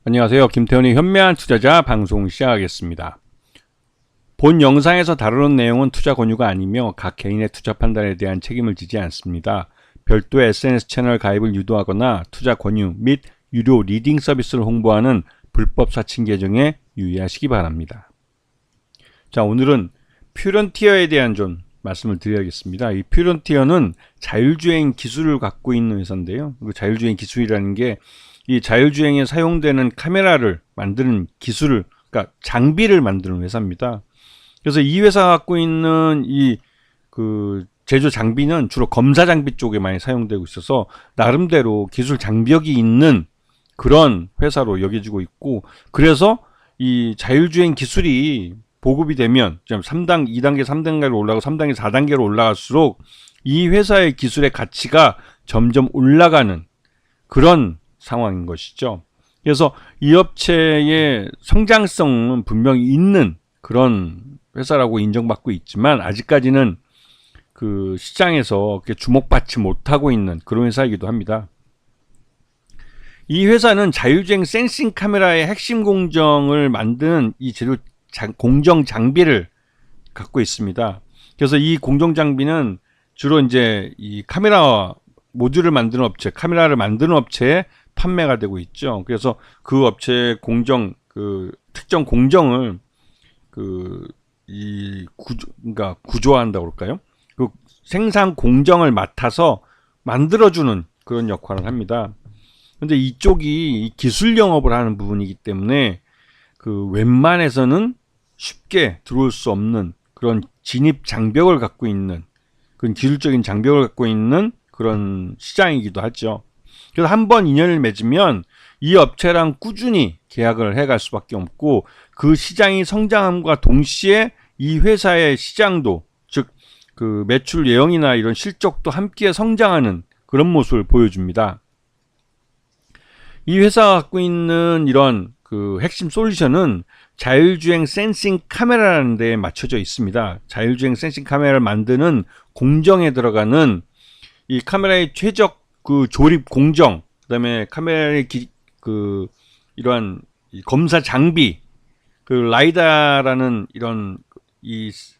안녕하세요. 김태훈의 현명한 투자자 방송 시작하겠습니다. 본 영상에서 다루는 내용은 투자 권유가 아니며 각 개인의 투자 판단에 대한 책임을 지지 않습니다. 별도의 SNS 채널 가입을 유도하거나 투자 권유 및 유료 리딩 서비스를 홍보하는 불법 사칭 계정에 유의하시기 바랍니다. 자, 오늘은 퓨런티어에 대한 좀 말씀을 드려야겠습니다. 이 퓨런티어는 자율주행 기술을 갖고 있는 회사인데요. 그 자율주행 기술이라는 게 이 자율주행에 사용되는 카메라를 만드는 기술을, 그러니까 장비를 만드는 회사입니다. 그래서 이 회사가 갖고 있는 이 제조 장비는 주로 검사 장비 쪽에 많이 사용되고 있어서 나름대로 기술 장벽이 있는 그런 회사로 여겨지고 있고, 그래서 이 자율주행 기술이 보급이 되면 3단, 2단계, 3단계로 올라가고 3단계, 4단계로 올라갈수록 이 회사의 기술의 가치가 점점 올라가는 그런 상황인 것이죠. 그래서 이 업체의 성장성은 분명히 있는 그런 회사라고 인정받고 있지만 아직까지는 그 시장에서 그렇게 주목받지 못하고 있는 그런 회사이기도 합니다. 이 회사는 자율주행 센싱 카메라의 핵심 공정을 만드는 이 제조 공정 장비를 갖고 있습니다. 그래서 이 공정 장비는 주로 이제 이 카메라 모듈을 만드는 업체, 카메라를 만드는 업체에 판매가 되고 있죠. 그래서 그 업체의 공정, 특정 공정을 그러니까 구조화한다고 그럴까요? 그 생산 공정을 맡아서 만들어주는 그런 역할을 합니다. 근데 이쪽이 기술 영업을 하는 부분이기 때문에 웬만해서는 쉽게 들어올 수 없는 그런 진입 장벽을 갖고 있는, 그런 기술적인 장벽을 갖고 있는 그런 시장이기도 하죠. 그래서 한번 인연을 맺으면 이 업체랑 꾸준히 계약을 해갈 수밖에 없고, 그 시장이 성장함과 동시에 이 회사의 시장도, 즉 매출 예형이나 이런 실적도 함께 성장하는 그런 모습을 보여줍니다. 이 회사가 갖고 있는 이런 핵심 솔루션은 자율주행 센싱 카메라라는 데에 맞춰져 있습니다. 자율주행 센싱 카메라를 만드는 공정에 들어가는 이 카메라의 최적 조립 공정, 그다음에 카메라의 이러한 검사 장비, 라이다라는 이런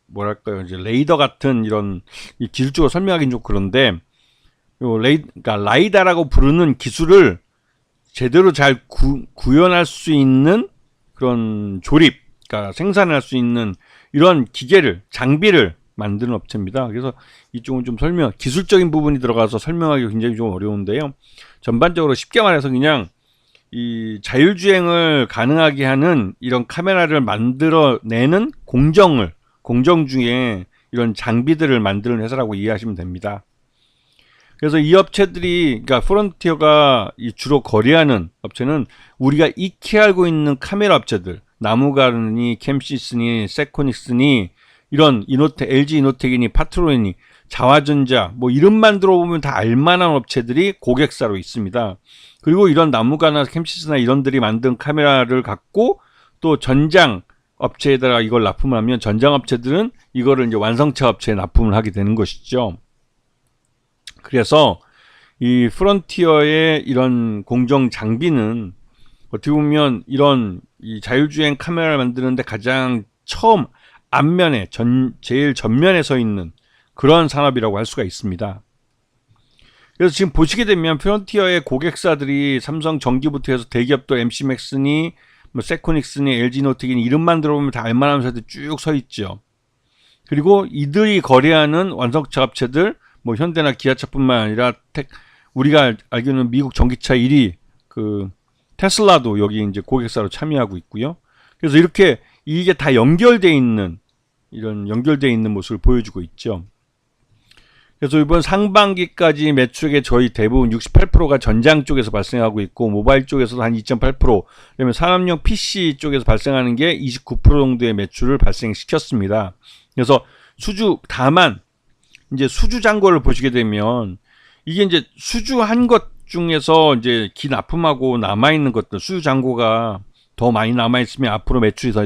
뭐랄까요, 이제 레이더 같은 이런 이 기술적으로 설명하기는 좀 그런데, 그러니까 라이다라고 부르는 기술을 제대로 잘 구현할 수 있는 그런 조립, 그러니까 생산할 수 있는 이런 기계를, 장비를 만드는 업체입니다. 그래서 이쪽은 좀 기술적인 부분이 들어가서 설명하기 굉장히 좀 어려운데요. 전반적으로 쉽게 말해서 그냥 이 자율주행을 가능하게 하는 이런 카메라를 만들어내는 공정 중에 이런 장비들을 만드는 회사라고 이해하시면 됩니다. 그래서 이 업체들이, 그러니까 프론티어가 주로 거래하는 업체는 우리가 익히 알고 있는 카메라 업체들, 나무가르니, 캠시스니, 세코닉스니, 이런 LG 이노텍이니, 파트론이니, 자화전자, 뭐 이름만 들어보면 다 알만한 업체들이 고객사로 있습니다. 그리고 이런 나무가나 캠시스나 이런들이 만든 카메라를 갖고 또 전장 업체에다가 이걸 납품을 하면 전장 업체들은 이거를 이제 완성차 업체에 납품을 하게 되는 것이죠. 그래서 이 프론티어의 이런 공정 장비는 어떻게 보면 이런 이 자율주행 카메라를 만드는데 가장 처음 앞면에 제일 전면에 서 있는 그런 산업이라고 할 수가 있습니다. 그래서 지금 보시게 되면 프론티어의 고객사들이 삼성 전기부터 해서 대기업도 MC맥스니, 뭐 세코닉스니, LG노텍이니 이름만 들어보면 다 알만한 회사들이 쭉 서 있죠. 그리고 이들이 거래하는 완성차 업체들, 뭐 현대나 기아차뿐만 아니라 우리가 알기로는 미국 전기차 1위 테슬라도 여기 이제 고객사로 참여하고 있고요. 그래서 이렇게 이게 다 연결되어 있는 모습을 보여주고 있죠. 그래서 이번 상반기까지 매출액의 저희 대부분 68%가 전장 쪽에서 발생하고 있고, 모바일 쪽에서도 한 2.8%, 그다음에 산업용 PC 쪽에서 발생하는 게 29% 정도의 매출을 발생시켰습니다. 그래서 다만 이제 수주 잔고를 보시게 되면 이게 이제 수주한 것 중에서 이제 납품하고 남아있는 것들, 수주 잔고가 더 많이 남아있으면 앞으로 매출이 더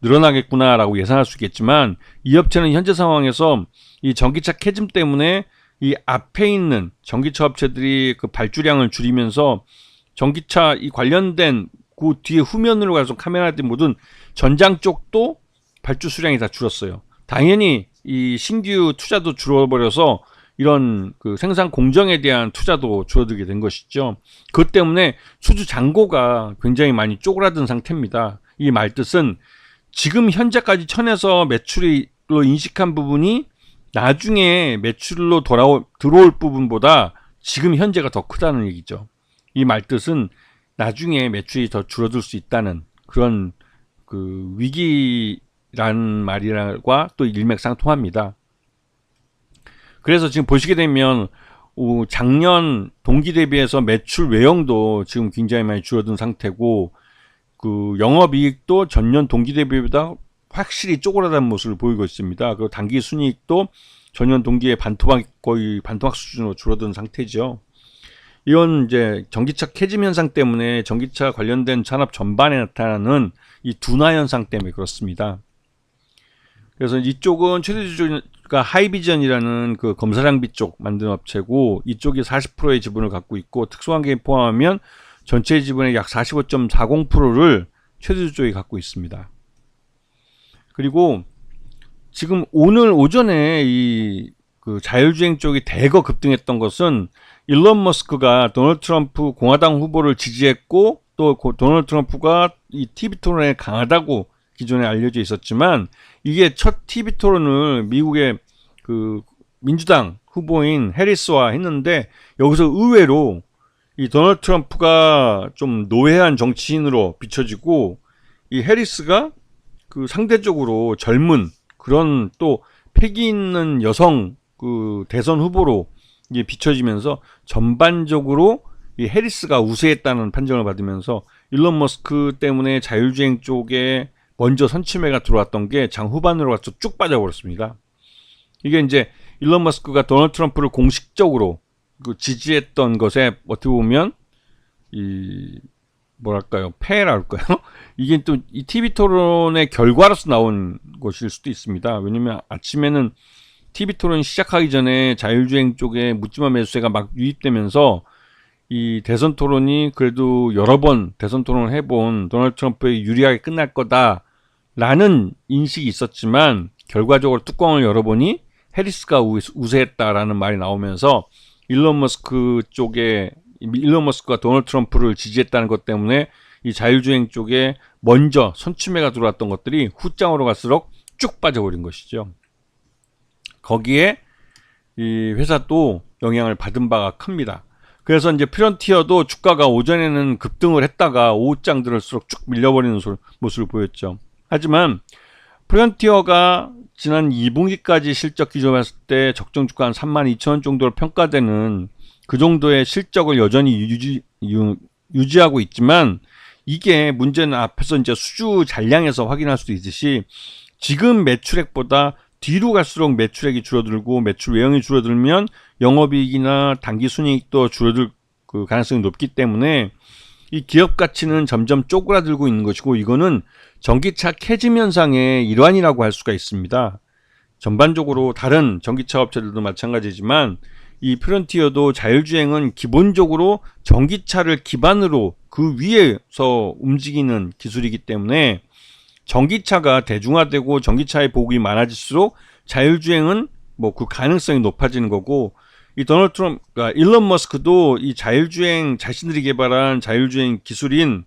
늘어나겠구나라고 예상할 수 있겠지만, 이 업체는 현재 상황에서 이 전기차 캐즘 때문에 이 앞에 있는 전기차 업체들이 그 발주량을 줄이면서 전기차 이 관련된 그 뒤에 후면으로 가서 카메라들 모든 전장 쪽도 발주 수량이 다 줄었어요. 당연히 이 신규 투자도 줄어버려서 이런 그 생산 공정에 대한 투자도 줄어들게 된 것이죠. 그것 때문에 수주 잔고가 굉장히 많이 쪼그라든 상태입니다. 이 말뜻은 지금 현재까지 천에서 매출로 인식한 부분이 나중에 매출로 들어올 부분보다 지금 현재가 더 크다는 얘기죠. 이 말뜻은 나중에 매출이 더 줄어들 수 있다는 그런 그 위기란 말이랑과 또 일맥상통합니다. 그래서 지금 보시게 되면 작년 동기 대비해서 매출 외형도 지금 굉장히 많이 줄어든 상태고 그 영업이익도 전년 동기 대비보다 확실히 쪼그라든 모습을 보이고 있습니다. 그리고 당기 순이익도 전년 동기에 거의 반토막 수준으로 줄어든 상태죠. 이건 이제 전기차 캐즘 현상 때문에 전기차 관련된 산업 전반에 나타나는 이 둔화 현상 때문에 그렇습니다. 그래서 이쪽은 최대주주가 하이비전이라는 그 검사 장비 쪽 만드는 업체고 이쪽이 40%의 지분을 갖고 있고 특수환경에 포함하면 전체 지분의 약 45.40%를 최대주 쪽이 갖고 있습니다. 그리고 지금 오늘 오전에 이 그 자율주행 쪽이 대거 급등했던 것은 일론 머스크가 도널드 트럼프 공화당 후보를 지지했고 또 도널드 트럼프가 이 TV 토론에 강하다고 기존에 알려져 있었지만 이게 첫 TV 토론을 미국의 그 민주당 후보인 해리스와 했는데 여기서 의외로 이 도널드 트럼프가 좀 노회한 정치인으로 비춰지고 이 해리스가 그 상대적으로 젊은 그런 또 패기 있는 여성 그 대선 후보로 이게 비춰지면서 전반적으로 이 해리스가 우세했다는 판정을 받으면서 일론 머스크 때문에 자율주행 쪽에 먼저 선취매가 들어왔던 게 장 후반으로 가서 쭉 빠져버렸습니다. 이게 이제 일론 머스크가 도널드 트럼프를 공식적으로 그 지지했던 것에 어떻게 보면 이 뭐랄까요 폐해랄까요? 이게 또 이 TV 토론의 결과로서 나온 것일 수도 있습니다. 왜냐면 아침에는 TV 토론 시작하기 전에 자율주행 쪽에 묻지마 매수세가 막 유입되면서 이 대선 토론이 그래도 여러 번 대선 토론을 해본 도널드 트럼프에 유리하게 끝날 거다라는 인식이 있었지만 결과적으로 뚜껑을 열어보니 해리스가 우세했다라는 말이 나오면서 일론 머스크가 도널드 트럼프를 지지했다는 것 때문에 이 자율주행 쪽에 먼저 선취매가 들어왔던 것들이 후장으로 갈수록 쭉 빠져버린 것이죠. 거기에 이 회사도 영향을 받은 바가 큽니다. 그래서 이제 프론티어도 주가가 오전에는 급등을 했다가 오후장 들을수록 쭉 밀려버리는 모습을 보였죠. 하지만 프론티어가 지난 2분기까지 실적 기준으로 봤을 때 적정 주가 한 32,000원 정도로 평가되는 그 정도의 실적을 여전히 유지하고 있지만 이게 문제는 앞에서 이제 수주 잔량에서 확인할 수도 있듯이 지금 매출액보다 뒤로 갈수록 매출액이 줄어들고 매출 외형이 줄어들면 영업이익이나 당기순이익도 줄어들 그 가능성이 높기 때문에 이 기업 가치는 점점 쪼그라들고 있는 것이고 이거는 전기차 캐즘 현상의 일환이라고 할 수가 있습니다. 전반적으로 다른 전기차 업체들도 마찬가지지만 이 프론티어도 자율주행은 기본적으로 전기차를 기반으로 그 위에서 움직이는 기술이기 때문에 전기차가 대중화되고 전기차의 보급이 많아질수록 자율주행은 뭐 그 가능성이 높아지는 거고 이 도널드 트럼프, 그러니까 일론 머스크도 이 자율주행 자신들이 개발한 자율주행 기술인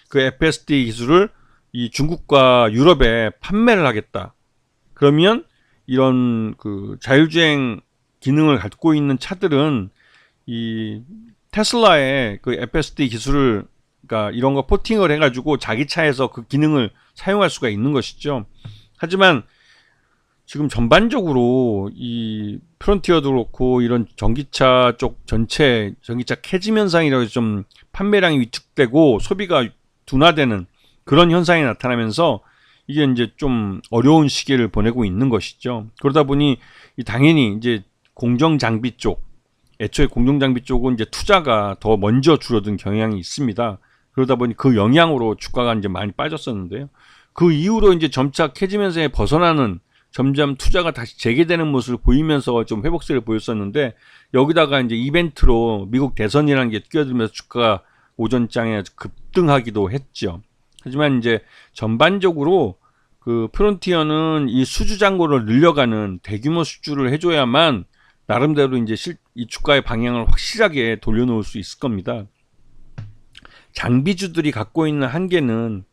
그 FSD 기술을 이 중국과 유럽에 판매를 하겠다. 그러면 이런 그 자율주행 기능을 갖고 있는 차들은 이 테슬라의 그 FSD 기술을 그러니까 이런 거 포팅을 해가지고 자기 차에서 그 기능을 사용할 수가 있는 것이죠. 하지만 지금 전반적으로 이 프론티어도 그렇고 이런 전기차 쪽 전체 전기차 캐즘 현상이라고 해서 좀 판매량이 위축되고 소비가 둔화되는 그런 현상이 나타나면서 이게 이제 좀 어려운 시기를 보내고 있는 것이죠. 그러다 보니 당연히 이제 공정장비 쪽, 애초에 공정장비 쪽은 이제 투자가 더 먼저 줄어든 경향이 있습니다. 그러다 보니 그 영향으로 주가가 이제 많이 빠졌었는데요. 그 이후로 이제 점차 캐즘 현상에 벗어나는 점점 투자가 다시 재개되는 모습을 보이면서 좀 회복세를 보였었는데 여기다가 이제 이벤트로 미국 대선이라는 게 뛰어들면서 주가가 오전장에 급등하기도 했죠. 하지만 이제 전반적으로 그 프론티어는 이 수주 잔고를 늘려가는 대규모 수주를 해줘야만 나름대로 이제 이 주가의 방향을 확실하게 돌려놓을 수 있을 겁니다. 장비주들이 갖고 있는 한계는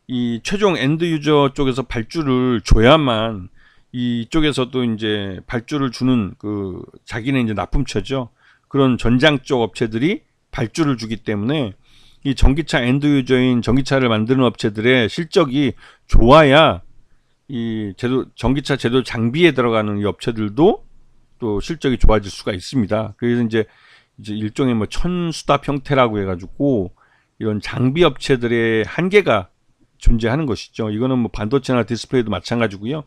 이 최종 엔드 유저 쪽에서 발주를 줘야만 이쪽에서도 이제 발주를 주는 그 자기는 이제 납품처죠. 그런 전장 쪽 업체들이 발주를 주기 때문에 이 전기차 엔드 유저인 전기차를 만드는 업체들의 실적이 좋아야 이 전기차 제조 장비에 들어가는 이 업체들도 또 실적이 좋아질 수가 있습니다. 그래서 이제 일종의 뭐 천수답 형태라고 해가지고 이런 장비 업체들의 한계가 존재하는 것이죠. 이거는 뭐 반도체나 디스플레이도 마찬가지고요.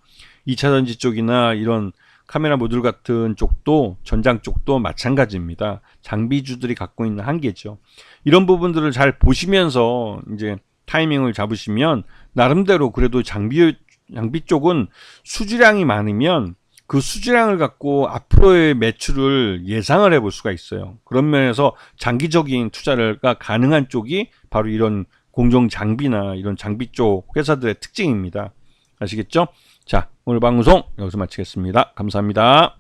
2차전지 쪽이나 이런 카메라 모듈 같은 쪽도 전장 쪽도 마찬가지입니다. 장비주들이 갖고 있는 한계죠. 이런 부분들을 잘 보시면서 이제 타이밍을 잡으시면 나름대로 그래도 장비 쪽은 수주량이 많으면 그 수주량을 갖고 앞으로의 매출을 예상을 해볼 수가 있어요. 그런 면에서 장기적인 투자가 가능한 쪽이 바로 이런 공정 장비나 이런 장비 쪽 회사들의 특징입니다. 아시겠죠? 자, 오늘 방송 여기서 마치겠습니다. 감사합니다.